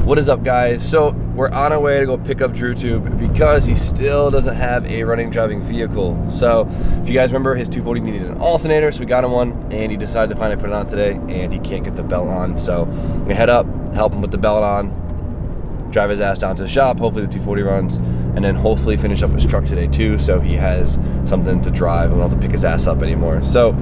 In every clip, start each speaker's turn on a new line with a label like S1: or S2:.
S1: What is up, guys? So we're on our way to go pick up DrewTube because he still doesn't have a running driving vehicle. So if you guys remember, his 240 needed an alternator, so we got him one, and he decided to finally put it on today, and he can't get the belt on. So I'm gonna head up, help him with the belt on, drive his ass down to the shop, hopefully the 240 runs, and then hopefully finish up his truck today too, so he has something to drive and we don't have to pick his ass up anymore. So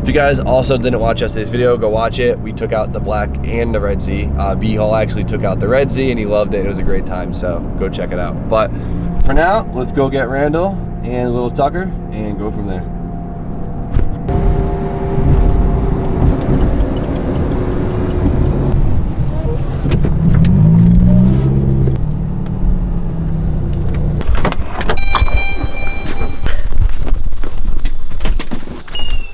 S1: if you guys also didn't watch yesterday's video, go watch it. We took out the black and the red Z. B-Hall actually took out the red Z and he loved it. It was a great time, so go check it out. But for now, let's go get Randall and little Tucker and go from there.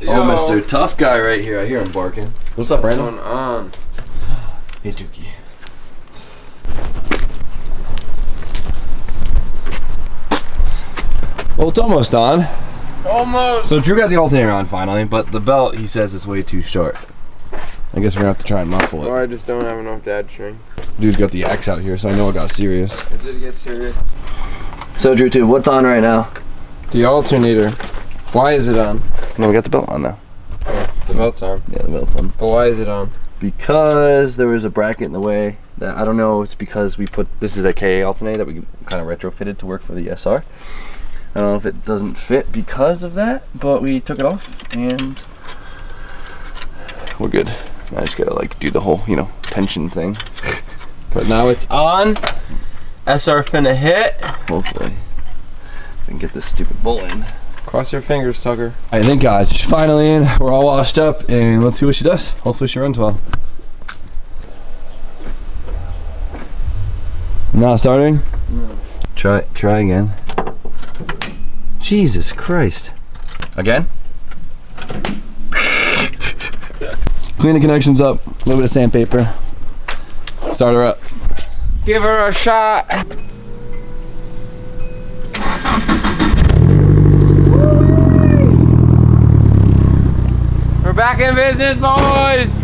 S1: Oh, Mr. Tough Guy right here. I hear him barking. What's up, Brandon?
S2: What's going on?
S1: Hey, Dookie. Well, it's almost on.
S2: Almost.
S1: So Drew got the alternator on finally, but the belt, he says, is way too short. I guess we're gonna have to try and muscle it.
S2: Or I just don't have enough dad string.
S1: Dude's got the axe out here, so I know it got serious.
S2: It did get serious.
S1: So DrewTube, what's on right now?
S2: The alternator. Why is it on?
S1: No, we got the belt on now.
S2: The belt's on.
S1: Yeah, the belt's on.
S2: But why is it on?
S1: Because there was a bracket in the way that, I don't know, it's because we put, this is a KA alternator that we kind of retrofitted to work for the SR. I don't know if it doesn't fit because of that, but we took it off and we're good. I just gotta like do the whole, you know, tension thing.
S2: But now it's on. SR finna hit.
S1: Hopefully we can get this stupid bull in.
S2: Cross your fingers, Tucker.
S1: I think she's finally in. We're all washed up and let's see what she does. Hopefully she runs well. Not starting?
S2: No.
S1: Try again. Jesus Christ. Again? Clean the connections up. A little bit of sandpaper. Start her up.
S2: Give her a shot. We're back in business, boys.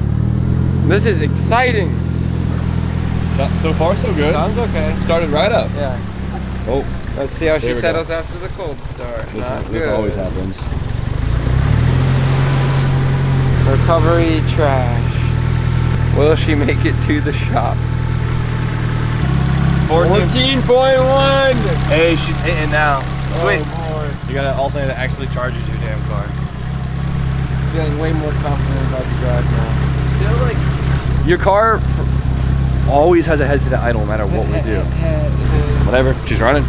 S2: This is exciting.
S1: So far, so good.
S2: Sounds okay.
S1: Started right up.
S2: Yeah.
S1: Oh,
S2: Let's see how she
S1: There we
S2: settles after the cold start.
S1: this always happens.
S2: Recovery trash. Will she make it to the shop? 14.1!
S3: Hey, she's hitting now. Sweet.
S2: Oh boy.
S3: You got an alternator that actually charges your damn car.
S2: Feeling way more confident about the drive now.
S3: Still, like, your car always has a hesitant idle no matter what we do. Whatever, she's running.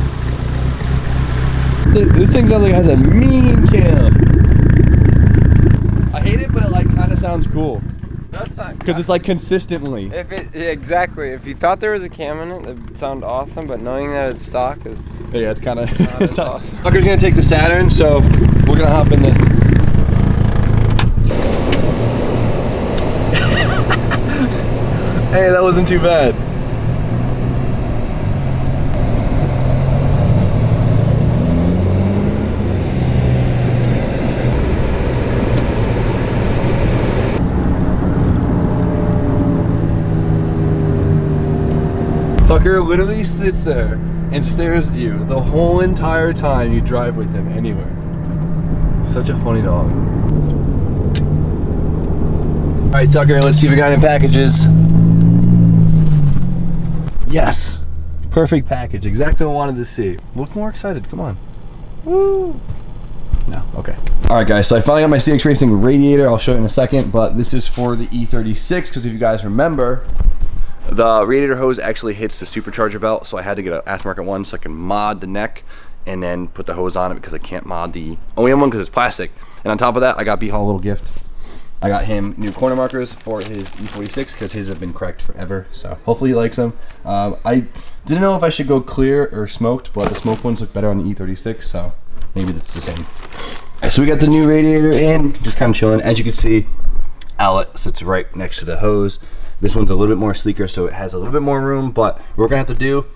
S1: This thing sounds like it has a mean cam. I hate it, but it like kind of sounds cool.
S2: That's not
S1: Because it's like consistently.
S2: exactly. If you thought there was a cam in it, it'd sound awesome, but knowing that it's stock is
S1: Yeah, it's kind of
S2: it's awesome.
S1: Tucker's gonna take the Saturn, so we're gonna hop in the. Hey, that wasn't too bad. Tucker literally sits there and stares at you the whole entire time you drive with him anywhere. Such a funny dog. All right, Tucker, let's see if we got any packages. Yes, perfect package, exactly what I wanted to see. Look more excited, come on. Woo. No, okay. All right, guys, so I finally got my CX Racing radiator. I'll show you in a second, but this is for the E36, because if you guys remember, the radiator hose actually hits the supercharger belt, so I had to get an aftermarket one so I can mod the neck and then put the hose on it because I can't mod the OEM one because it's plastic. And on top of that, I got B-Hall a little gift. I got him new corner markers for his E36 because his have been cracked forever, so hopefully he likes them. I didn't know if I should go clear or smoked, but the smoked ones look better on the E36, so maybe it's the same. So we got the new radiator in, just kind of chilling. As you can see, outlet sits right next to the hose. This one's a little bit more sleeker, so it has a little bit more room, but what we're gonna have to do,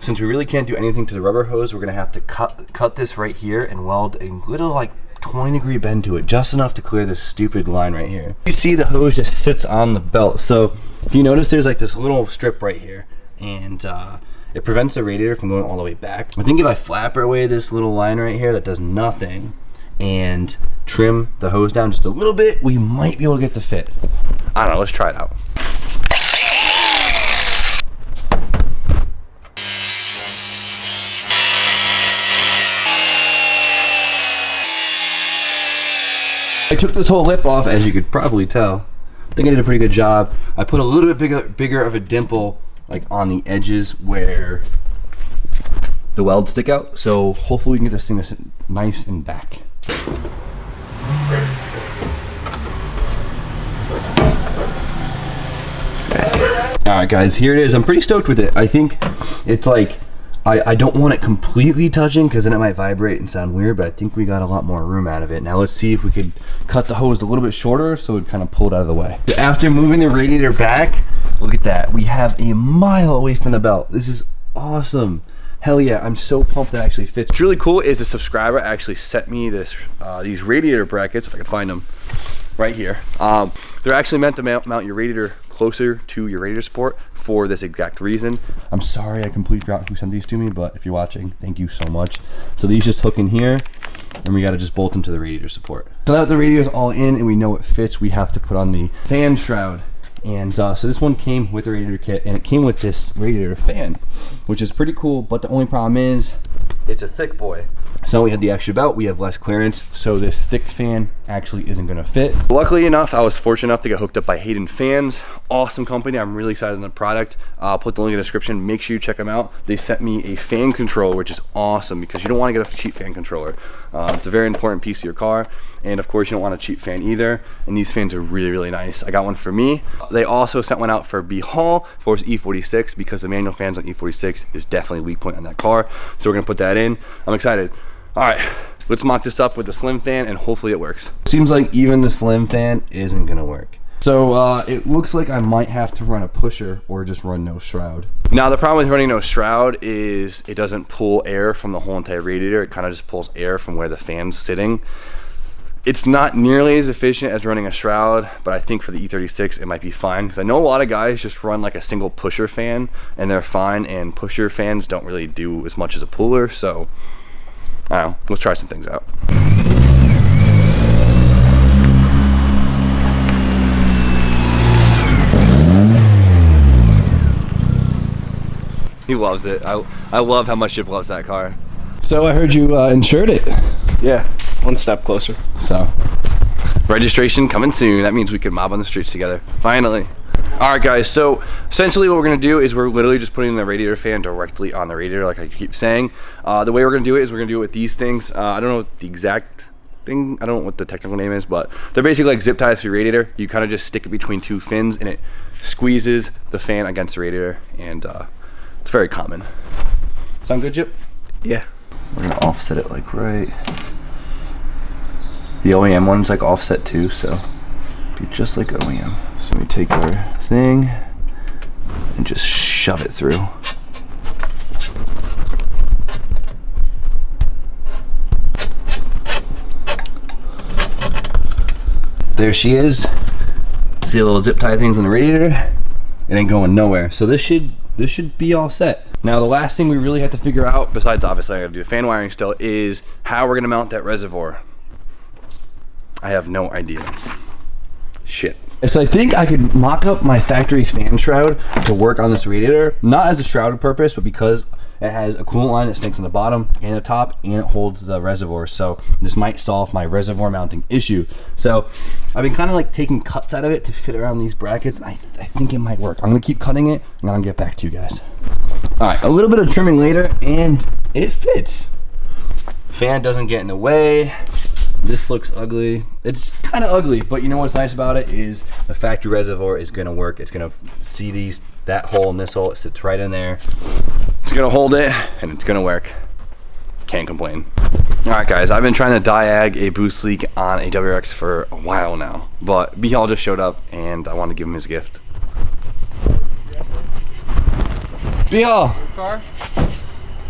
S1: since we really can't do anything to the rubber hose, we're gonna have to cut this right here and weld a little like 20-degree bend to it, just enough to clear this stupid line right here. You see the hose just sits on the belt, so if you notice there's like this little strip right here. and it prevents the radiator from going all the way back. I think if I flap away this little line right here that does nothing and trim the hose down just a little bit, we might be able to get the fit.
S3: I don't know, let's try it out.
S1: I took this whole lip off, as you could probably tell. I think I did a pretty good job. I put a little bit bigger of a dimple like on the edges where the welds stick out. So hopefully we can get this thing nice and back. All right, guys, here it is. I'm pretty stoked with it. I think it's like, I don't want it completely touching because then it might vibrate and sound weird, but I think we got a lot more room out of it. Now let's see if we could cut the hose a little bit shorter so it kind of pulled out of the way. After moving the radiator back, look at that. We have a mile away from the belt. This is awesome. Hell yeah, I'm so pumped that actually fits.
S3: What's really cool is a subscriber actually sent me this these radiator brackets, if I can find them, right here. They're actually meant to mount your radiator closer to your radiator support for this exact reason.
S1: I'm sorry I completely forgot who sent these to me, but if you're watching, thank you so much. So these just hook in here, and we gotta just bolt them to the radiator support. So now that the radiator's all in and we know it fits, we have to put on the fan shroud. And so this one came with the radiator kit, and it came with this radiator fan, which is pretty cool, but the only problem is it's a thick boy. So we had the extra belt, we have less clearance, so this thick fan actually isn't gonna fit.
S3: Luckily enough, I was fortunate enough to get hooked up by Hayden Fans. Awesome company, I'm really excited on the product. I'll put the link in the description, make sure you check them out. They sent me a fan controller, which is awesome because you don't wanna get a cheap fan controller. It's a very important piece of your car, and of course you don't want a cheap fan either, and these fans are really, really nice. I got one for me. They also sent one out for B Hall for his E46 because the manual fans on E46 is definitely a weak point on that car, so we're gonna put that in. I'm excited. All right, let's mock this up with the slim fan and hopefully it works.
S1: Seems like even the slim fan isn't gonna work. So it looks like I might have to run a pusher or just run no shroud.
S3: Now the problem with running no shroud is it doesn't pull air from the whole entire radiator. It kind of just pulls air from where the fan's sitting. It's not nearly as efficient as running a shroud, but I think for the E36 it might be fine because I know a lot of guys just run like a single pusher fan and they're fine, and pusher fans don't really do as much as a puller, so I don't know, let's try some things out. He loves it. I love how much Chip loves that car.
S1: So I heard you insured it.
S3: Yeah, one step closer.
S1: So
S3: registration coming soon. That means we can mob on the streets together, finally. All right, guys, so essentially what we're gonna do is we're literally just putting the radiator fan directly on the radiator, like I keep saying. The way we're gonna do it is we're gonna do it with these things. I don't know what the exact thing, I don't know what the technical name is, but they're basically like zip ties to your radiator. You kind of just stick it between two fins and it squeezes the fan against the radiator, and it's very common. Sound good, Chip?
S1: yeah, we're gonna offset it like right. The OEM one's like offset too, so be just like OEM. So we take our thing and just shove it through. There she is. See the little zip tie things on the radiator? It ain't going nowhere. So this should be all set. Now the last thing we really have to figure out,
S3: Besides obviously I gotta do the fan wiring still, is how we're gonna mount that reservoir. I have no idea. Shit.
S1: so I think I could mock up my factory fan shroud to work on this radiator, not as a shroud purpose, but because it has a coolant line that sticks on the bottom and the top, and it holds the reservoir. So this might solve my reservoir mounting issue. So I've been kind of like taking cuts out of it to fit around these brackets, and I think it might work. I'm gonna keep cutting it, and I'll get back to you guys. All right, a little bit of trimming later, and it fits. Fan doesn't get in the way. This looks ugly. It's kind of ugly, but you know what's nice about it is the factory reservoir is gonna work. It's gonna see that hole and this hole. It sits right in there.
S3: It's gonna hold it and it's gonna work. Can't complain. All right, guys, I've been trying to diag a boost leak on a WRX for a while now, but B-Hall just showed up and I want to give him his gift.
S1: B-Hall,
S2: Car?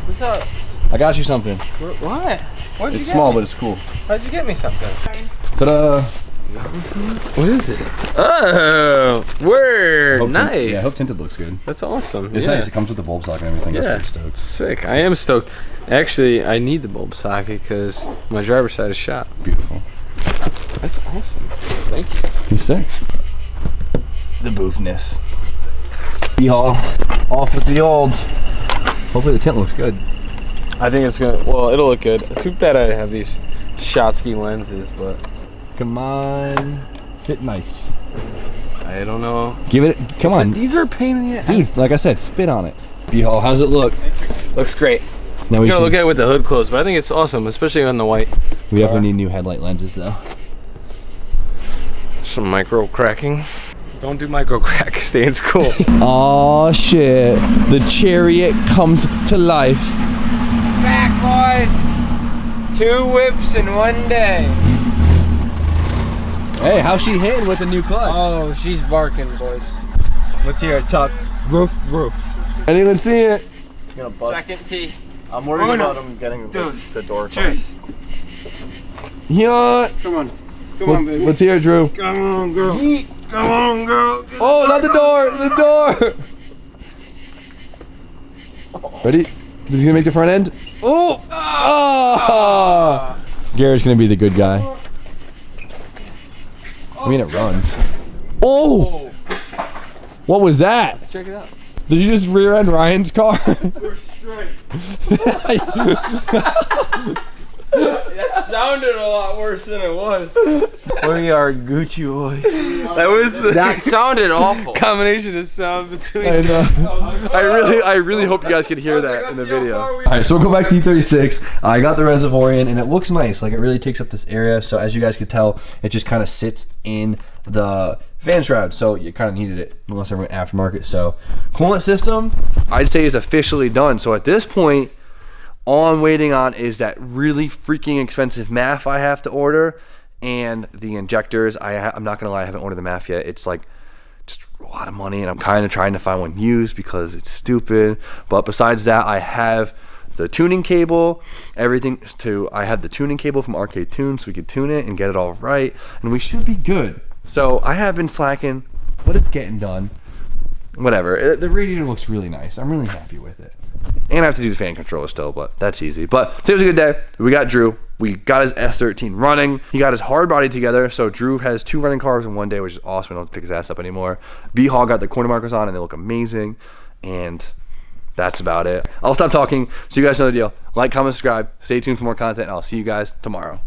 S2: What's up?
S1: I got you something.
S2: What? What'd you
S1: It's
S2: get
S1: small,
S2: me?
S1: but it's cool.
S2: How'd you get me something?
S1: Ta-da!
S2: What is it? Oh, word. Nice.
S1: Yeah, Hope Tinted looks good.
S2: That's awesome.
S1: It's nice. It comes with the bulb socket and everything.
S2: Yeah.
S1: That's pretty stoked.
S2: Sick. I am stoked. Actually, I need the bulb socket because my driver's side is shot.
S1: Beautiful.
S2: That's awesome. Thank you.
S1: He's sick. The boofness. B-Haul. Off with the old. Hopefully the tint looks good.
S2: I think it's gonna. Well, it'll look good. Too bad I have these Schottky lenses, but
S1: Come on. Fit nice.
S2: I don't know.
S1: Give it. Come on.
S2: These are a pain in the ass.
S1: Dude, like I said, spit on it. B-Haul, how's it look?
S2: Looks great.
S1: Now
S2: I'm
S1: we
S2: gonna
S1: should,
S2: look at it with the hood closed, but I think it's awesome, especially on the white.
S1: we definitely need new headlight lenses though.
S2: Some micro cracking. Don't do micro crack. Stay in school.
S1: Oh shit. The Chariot comes to life.
S2: Back, boys. 2 whips in one day.
S1: Hey, how's she hitting with the new clutch?
S2: Oh, she's barking, boys. Let's hear it, Tuck. Roof, roof.
S1: I didn't even see it.
S3: It's gonna bust.
S2: Second tee.
S3: I'm worried about him getting the door closed.
S1: Yeah.
S2: Come on. Come on, baby.
S1: Let's hear it, Drew.
S2: Come on, girl. Come on, girl.
S1: Oh, not the door! The door! Ready? He's gonna make the front end. Oh! Ah! Garrett's gonna be the good guy. I mean, it runs. Oh! What was that?
S2: Let's check it out.
S1: Did you just rear end Ryan's car?
S2: We're straight. That sounded a lot worse than it was. We are Gucci boys. That sounded awful. Combination of sound between.
S1: I know.
S3: I really hope you guys could hear that in the video.
S1: Alright, so we'll go back to E36. I got the reservoir in and it looks nice. Like it really takes up this area. So as you guys could tell, it just kind of sits in the fan shroud. So you kind of needed it unless I went aftermarket. So coolant system,
S3: I'd say is officially done. So at this point, all I'm waiting on is that really freaking expensive MAF I have to order and the injectors. I'm not gonna lie, I haven't ordered the MAF yet. It's like just a lot of money and I'm kind of trying to find one used because it's stupid. But besides that, I have the tuning cable, everything I have the tuning cable from Arcade Tune so we could tune it and get it all right and we should be good. So I have been slacking, but it's getting done. Whatever, the radiator looks really nice. I'm really happy with it. And I have to do the fan controller still, but that's easy. But today was a good day. We got Drew. We got his S13 running. He got his hard body together. So Drew has 2 running cars in one day, which is awesome. We don't have to pick his ass up anymore. B-Haul got the corner markers on and they look amazing. And that's about it. I'll stop talking so you guys know the deal. Like, comment, subscribe. Stay tuned for more content. And I'll see you guys tomorrow.